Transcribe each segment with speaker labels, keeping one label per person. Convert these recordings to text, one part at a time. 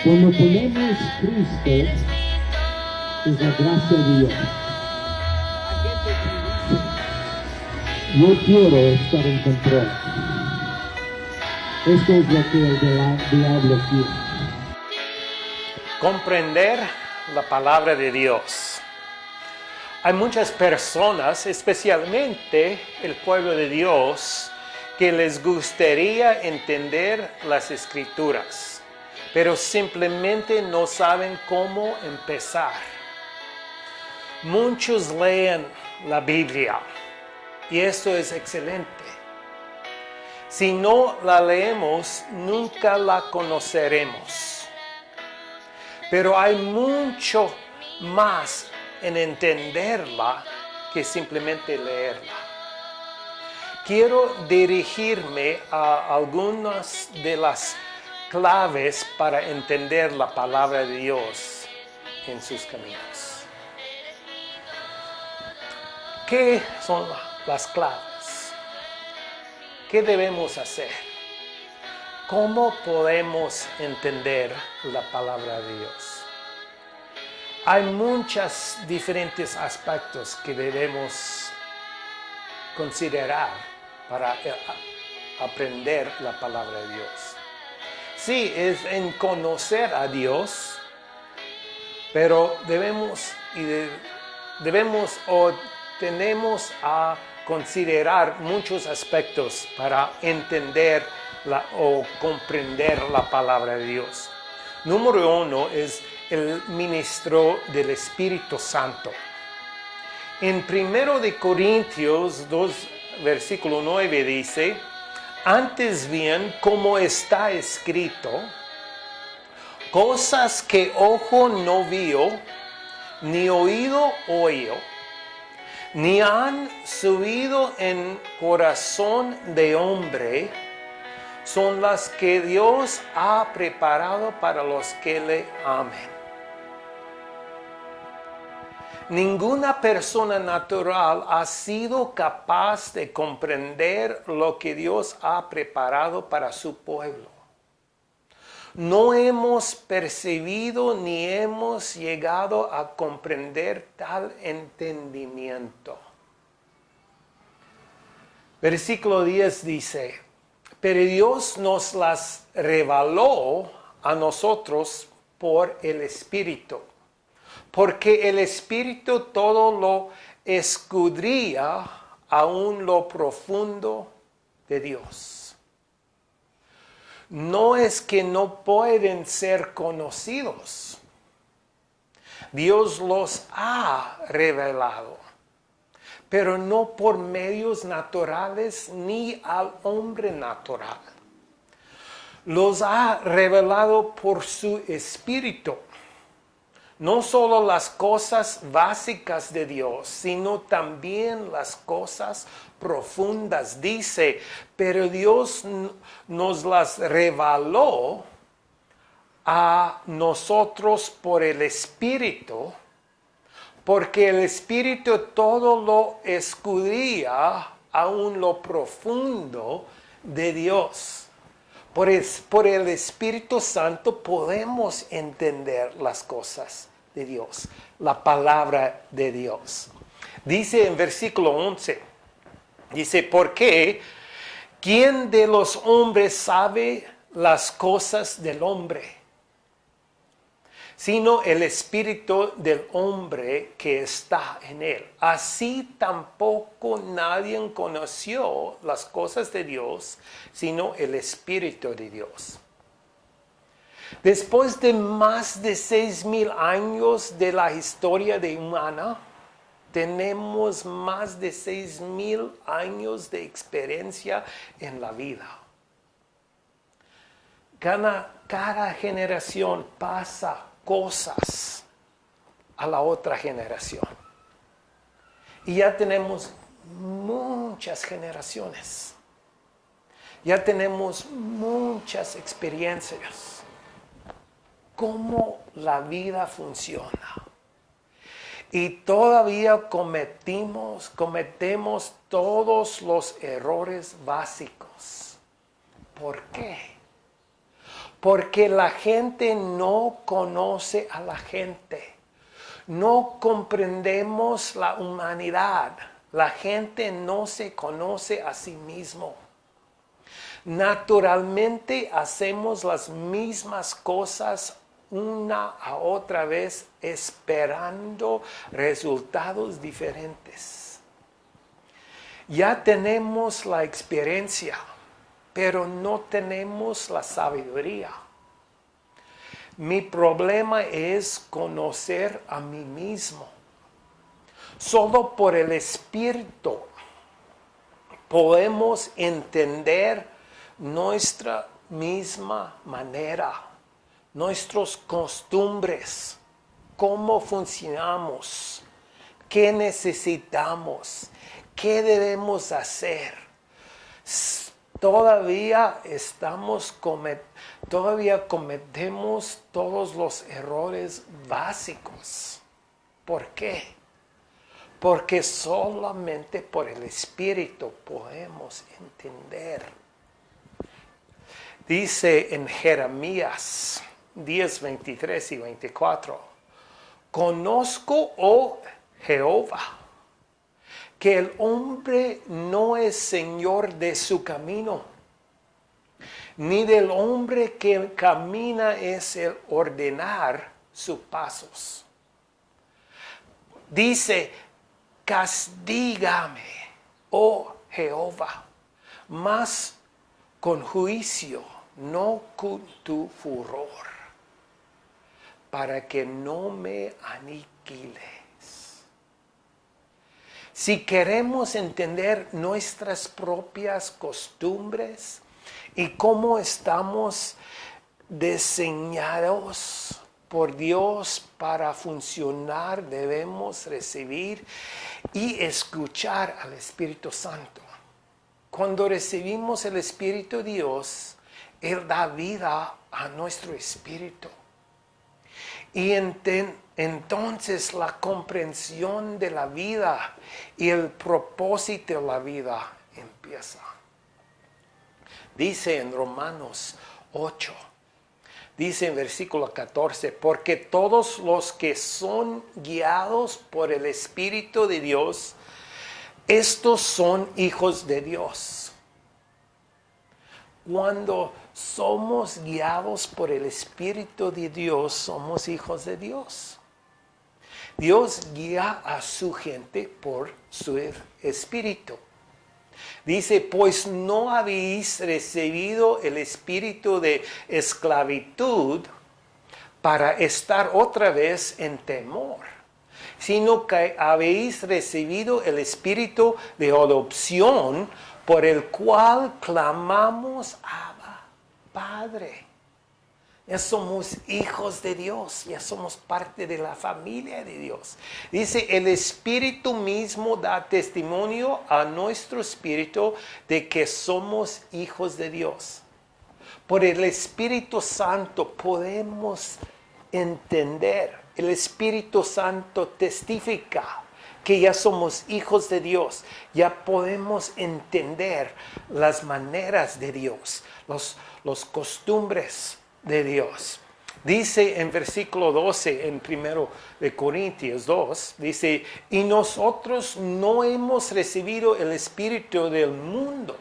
Speaker 1: Cuando ponemos Cristo, es la gracia de Dios. Yo quiero estar en control. Esto es lo que el diablo quiere.
Speaker 2: Comprender la palabra de Dios. Hay muchas personas, especialmente el pueblo de Dios, que les gustaría entender las Escrituras, pero simplemente no saben cómo empezar. Muchos leen la Biblia y esto es excelente. Si no la leemos, nunca la conoceremos. Pero hay mucho más en entenderla que simplemente leerla. Quiero dirigirme a algunas de las claves para entender la palabra de Dios en sus caminos. ¿Qué son las claves? ¿Qué debemos hacer? ¿Cómo podemos entender la palabra de Dios? Hay muchos diferentes aspectos que debemos considerar para aprender la palabra de Dios. Sí, es en conocer a Dios, pero tenemos a considerar muchos aspectos para entender o comprender la palabra de Dios. Número 1 es el ministro del Espíritu Santo. En 1 de Corintios 2, versículo 9 dice: antes bien, como está escrito, cosas que ojo no vio, ni oído oyó, ni han subido en corazón de hombre, son las que Dios ha preparado para los que le amen. Ninguna persona natural ha sido capaz de comprender lo que Dios ha preparado para su pueblo. No hemos percibido ni hemos llegado a comprender tal entendimiento. Versículo 10 dice: pero Dios nos las reveló a nosotros por el Espíritu. Porque el Espíritu todo lo escudriña aún lo profundo de Dios. No es que no pueden ser conocidos. Dios los ha revelado, pero no por medios naturales ni al hombre natural. Los ha revelado por su Espíritu. No solo las cosas básicas de Dios, sino también las cosas profundas. Dice, pero Dios nos las reveló a nosotros por el Espíritu, porque el Espíritu todo lo escudriña aún lo profundo de Dios. Por el Espíritu Santo podemos entender las cosas de Dios, la palabra de Dios. Dice en versículo 11, dice, porque ¿quién de los hombres sabe las cosas del hombre? Sino el espíritu del hombre que está en él. Así tampoco nadie conoció las cosas de Dios, sino el Espíritu de Dios. Después de más de 6,000 años de la historia humana, tenemos más de 6,000 años de experiencia en la vida. Cada generación pasa cosas a la otra generación. Y ya tenemos muchas generaciones. Ya tenemos muchas experiencias. Cómo la vida funciona. Y todavía cometemos todos los errores básicos. ¿Por qué? Porque la gente no conoce a la gente. No comprendemos la humanidad. La gente no se conoce a sí mismo. Naturalmente hacemos las mismas cosas una a otra vez esperando resultados diferentes. Ya tenemos la experiencia, pero no tenemos la sabiduría. Mi problema es conocer a mí mismo. Solo por el Espíritu podemos entender nuestra misma manera, nuestras costumbres, cómo funcionamos, qué necesitamos, qué debemos hacer. Todavía cometemos todos los errores básicos. ¿Por qué? Porque solamente por el Espíritu podemos entender. Dice en Jeremías 10, 23 y 24, conozco, oh Jehová, que el hombre no es señor de su camino, ni del hombre que camina es el ordenar sus pasos. Dice, castígame, oh Jehová, mas con juicio, no con tu furor, para que no me aniquiles. Si queremos entender nuestras propias costumbres y cómo estamos diseñados por Dios para funcionar, debemos recibir y escuchar al Espíritu Santo. Cuando recibimos el Espíritu de Dios, Él da vida a nuestro espíritu. Y entonces la comprensión de la vida y el propósito de la vida empieza. Dice en Romanos 8, dice en versículo 14, porque todos los que son guiados por el Espíritu de Dios, estos son hijos de Dios. Cuando somos guiados por el Espíritu de Dios, somos hijos de Dios. Dios guía a su gente por su Espíritu. Dice, pues no habéis recibido el espíritu de esclavitud para estar otra vez en temor, sino que habéis recibido el espíritu de adopción por el cual clamamos, Abba, Padre. Ya somos hijos de Dios, ya somos parte de la familia de Dios. Dice, el Espíritu mismo da testimonio a nuestro espíritu de que somos hijos de Dios. Por el Espíritu Santo podemos entender, el Espíritu Santo testifica que ya somos hijos de Dios, ya podemos entender las maneras de Dios, los costumbres de Dios. Dice en versículo 12 en 1 de Corintios 2, dice, y nosotros no hemos recibido el espíritu del mundo,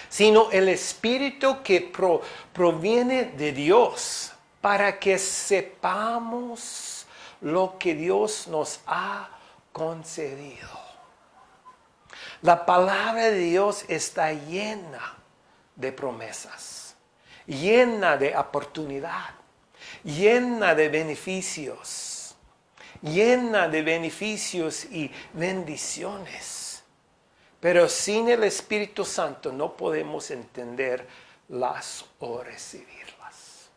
Speaker 2: sino el espíritu que proviene de Dios, para que sepamos lo que Dios nos ha concedido. La palabra de Dios está llena de promesas, llena de oportunidad, llena de beneficios y bendiciones. Pero sin el Espíritu Santo no podemos entenderlas o recibirlas.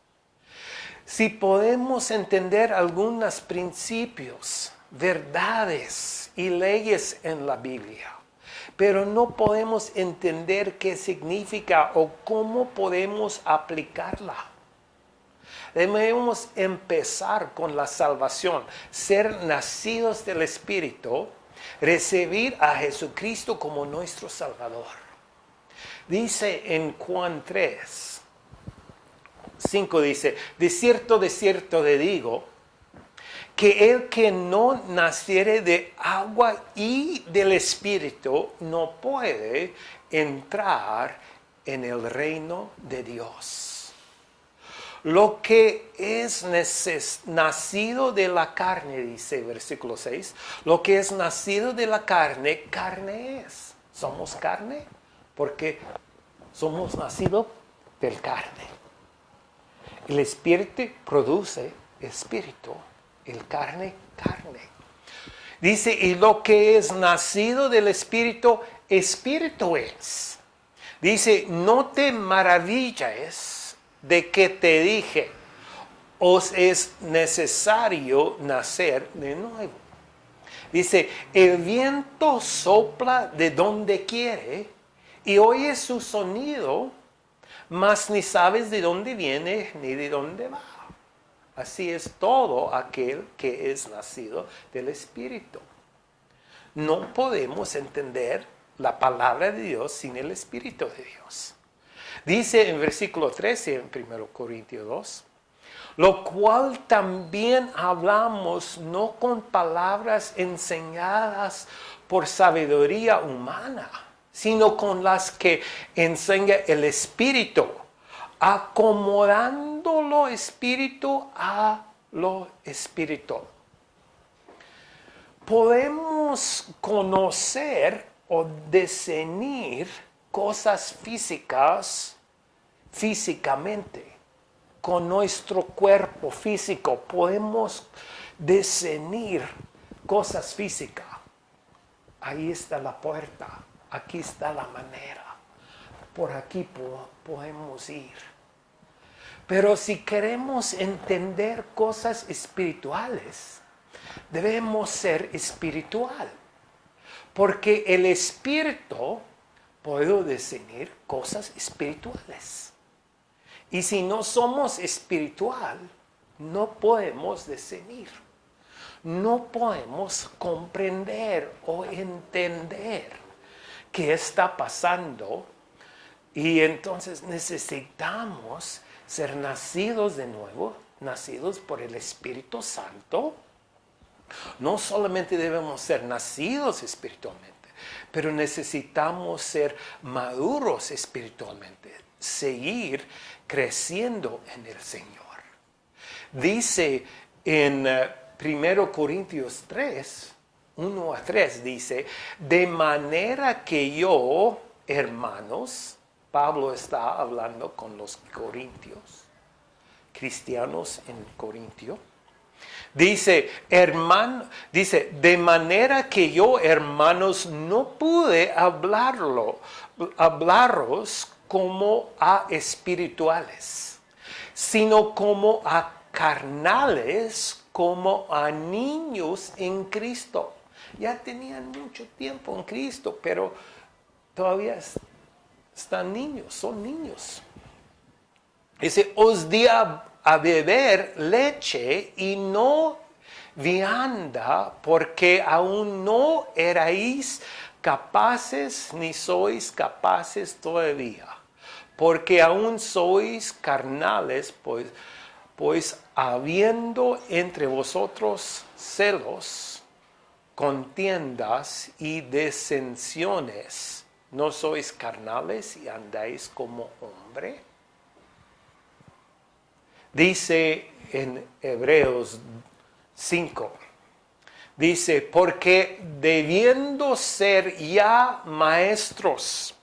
Speaker 2: Si podemos entender algunos principios, verdades y leyes en la Biblia, pero no podemos entender qué significa o cómo podemos aplicarla. Debemos empezar con la salvación, ser nacidos del Espíritu, recibir a Jesucristo como nuestro Salvador. Dice en Juan 3, 5 dice, de cierto te digo, que el que no naciere de agua y del Espíritu no puede entrar en el reino de Dios. Lo que es nacido de la carne, dice versículo 6, lo que es nacido de la carne, carne es. Somos carne porque somos nacidos del carne. El Espíritu produce espíritu. El carne. Dice, y lo que es nacido del Espíritu, espíritu es. Dice, no te maravilles de que te dije, os es necesario nacer de nuevo. Dice, el viento sopla de donde quiere y oyes su sonido, mas ni sabes de dónde viene ni de dónde va. Así es todo aquel que es nacido del Espíritu. No podemos entender la palabra de Dios sin el Espíritu de Dios. Dice en versículo 13 en 1 Corintios 2, lo cual también hablamos no con palabras enseñadas por sabiduría humana, sino con las que enseña el Espíritu, acomodando lo espíritu a lo espiritual. Podemos conocer o discernir cosas físicamente. Con nuestro cuerpo físico podemos discernir cosas físicas. Ahí está la puerta, aquí está la manera. Por aquí podemos ir. Pero si queremos entender cosas espirituales, debemos ser espiritual. Porque el espíritu puede discernir cosas espirituales. Y si no somos espiritual, no podemos discernir. No podemos comprender o entender qué está pasando. Y entonces necesitamos ser nacidos de nuevo, nacidos por el Espíritu Santo. No solamente debemos ser nacidos espiritualmente, pero necesitamos ser maduros espiritualmente, seguir creciendo en el Señor. Dice en 1 Corintios 3, 1 a 3, dice, de manera que yo, hermanos, Pablo está hablando con los corintios, cristianos en Corintio. Dice, de manera que yo, hermanos, no pude hablaros como a espirituales, sino como a carnales, como a niños en Cristo. Ya tenían mucho tiempo en Cristo, pero todavía están niños, son niños. Dice, os di a beber leche y no vianda, porque aún no erais capaces ni sois capaces todavía, porque aún sois carnales, pues habiendo entre vosotros celos, contiendas y disensiones, ¿no sois carnales y andáis como hombre? Dice en Hebreos 5, dice, porque debiendo ser ya maestros,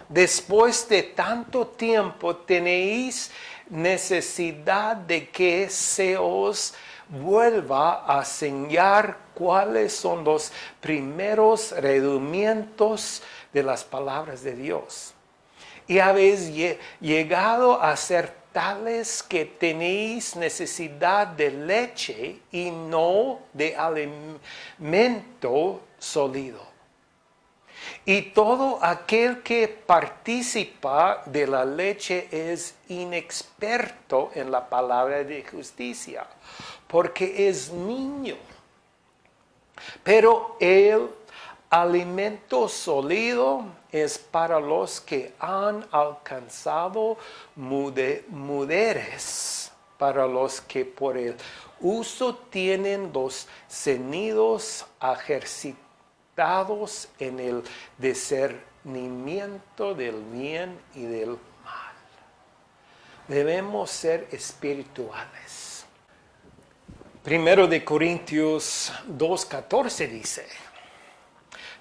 Speaker 2: después de tanto tiempo tenéis necesidad de que se os vuelva a enseñar cuáles son los primeros rudimientos de las palabras de Dios. Y habéis llegado a ser tales que tenéis necesidad de leche y no de alimento sólido. Y todo aquel que participa de la leche es inexperto en la palabra de justicia, porque es niño. Pero él Alimento sólido es para los que han alcanzado madurez, para los que por el uso tienen los sentidos ejercitados en el discernimiento del bien y del mal. Debemos ser espirituales. Primero de Corintios 2:14 dice: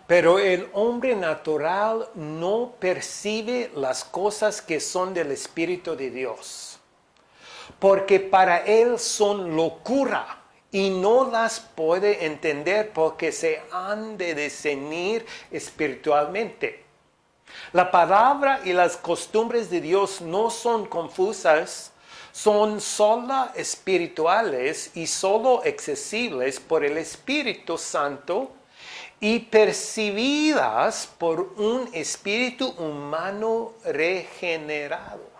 Speaker 2: pero el hombre natural no percibe las cosas que son del Espíritu de Dios, porque para él son locura y no las puede entender porque se han de discernir espiritualmente. La palabra y las costumbres de Dios no son confusas, son solo espirituales y solo accesibles por el Espíritu Santo y percibidas por un espíritu humano regenerado.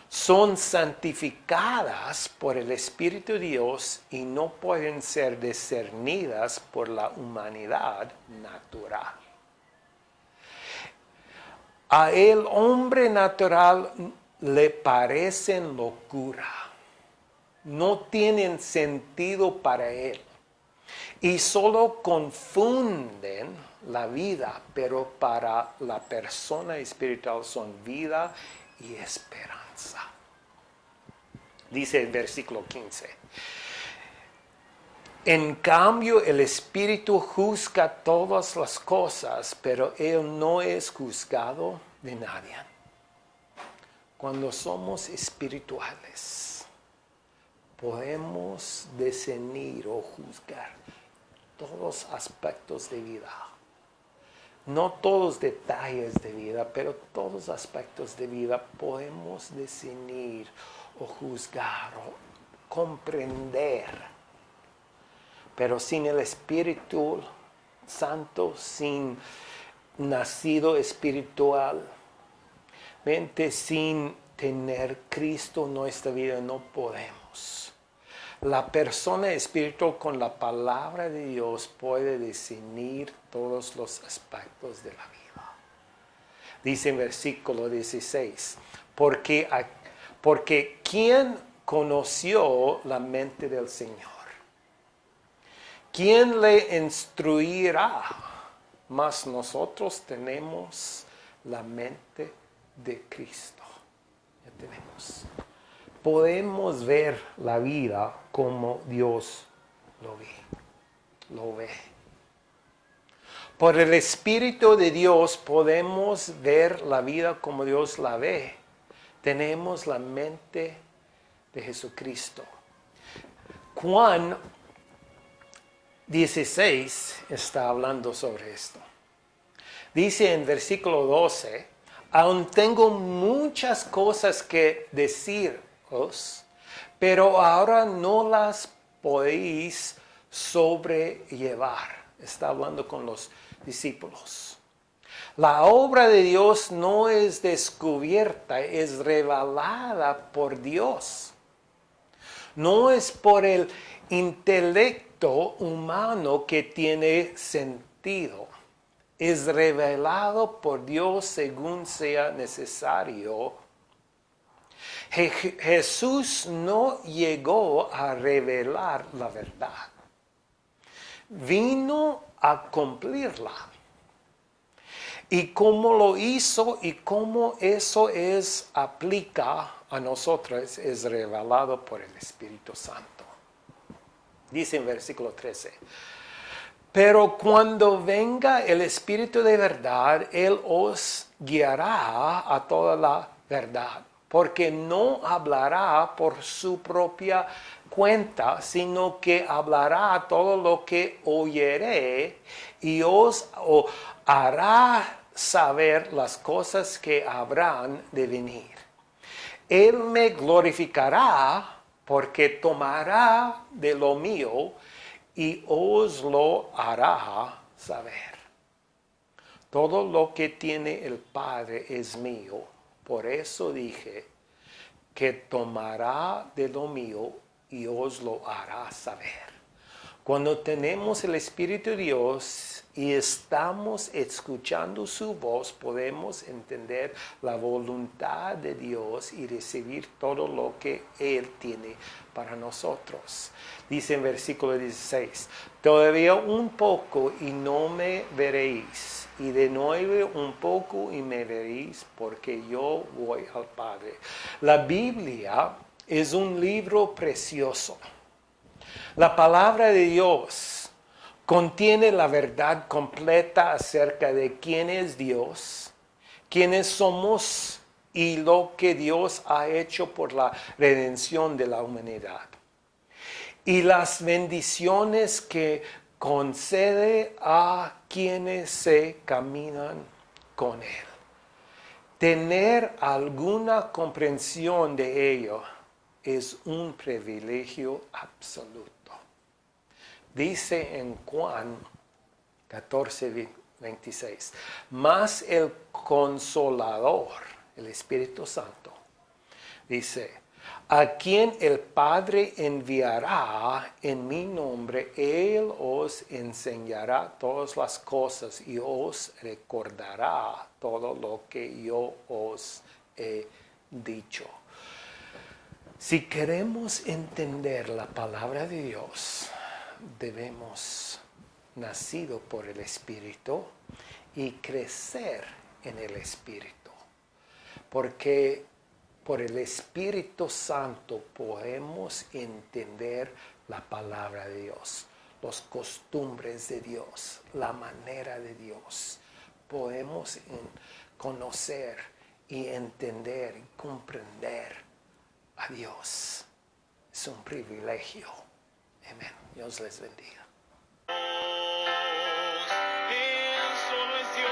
Speaker 2: Son santificadas por el Espíritu de Dios y no pueden ser discernidas por la humanidad natural. A el hombre natural le parecen locura, no tienen sentido para él y solo confunden la vida, pero para la persona espiritual son vida y esperanza. Dice el versículo 15. En cambio, el Espíritu juzga todas las cosas, pero Él no es juzgado de nadie. Cuando somos espirituales, podemos discernir o juzgar todos los aspectos de vida. No todos los detalles de vida, pero todos los aspectos de vida podemos discernir o juzgar o comprender. Pero sin el Espíritu Santo, sin nacido espiritual, sin tener Cristo en nuestra vida, no podemos. La persona espiritual con la palabra de Dios puede discernir todos los aspectos de la vida. Dice en versículo 16, porque ¿quién conoció la mente del Señor? ¿Quién le instruirá? Mas nosotros tenemos la mente de Cristo. Ya tenemos. Podemos ver la vida como Dios lo ve. Por el Espíritu de Dios podemos ver la vida como Dios la ve. Tenemos la mente de Jesucristo. Juan 16 está hablando sobre esto. Dice en versículo 12, aún tengo muchas cosas que deciros, pero ahora no las podéis sobrellevar. Está hablando con los discípulos. La obra de Dios no es descubierta, es revelada por Dios. No es por el intelecto humano que tiene sentido. Es revelado por Dios según sea necesario. Jesús no llegó a revelar la verdad. Vino a cumplirla. Y cómo lo hizo y cómo eso aplica a nosotros es revelado por el Espíritu Santo. Dice en versículo 13. Pero cuando venga el Espíritu de verdad, Él os guiará a toda la verdad, porque no hablará por su propia cuenta, sino que hablará todo lo que oyere y os hará saber las cosas que habrán de venir. Él me glorificará porque tomará de lo mío y os lo hará saber. Todo lo que tiene el Padre es mío. Por eso dije que tomará de lo mío y os lo hará saber. Cuando tenemos el Espíritu de Dios y estamos escuchando su voz, podemos entender la voluntad de Dios y recibir todo lo que Él tiene para nosotros. Dice en versículo 16, todavía un poco y no me veréis, y de nuevo un poco y me veréis, porque yo voy al Padre. La Biblia es un libro precioso. La palabra de Dios contiene la verdad completa acerca de quién es Dios, quiénes somos y lo que Dios ha hecho por la redención de la humanidad. Y las bendiciones que concede a quienes se caminan con Él. Tener alguna comprensión de ello es un privilegio absoluto. Dice en Juan 14, 26, mas el Consolador, el Espíritu Santo, dice, a quien el Padre enviará en mi nombre, Él os enseñará todas las cosas y os recordará todo lo que yo os he dicho. Si queremos entender la palabra de Dios, debemos nacido por el Espíritu y crecer en el Espíritu. Porque por el Espíritu Santo podemos entender la palabra de Dios, las costumbres de Dios, la manera de Dios. Podemos conocer y entender y comprender a Dios. Es un privilegio. Amén. Dios les bendiga.
Speaker 3: Él solo es Dios,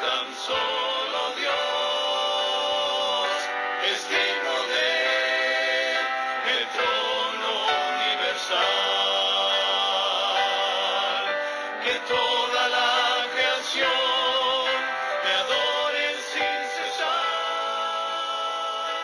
Speaker 3: tan solo Dios, es digno del trono universal, que todo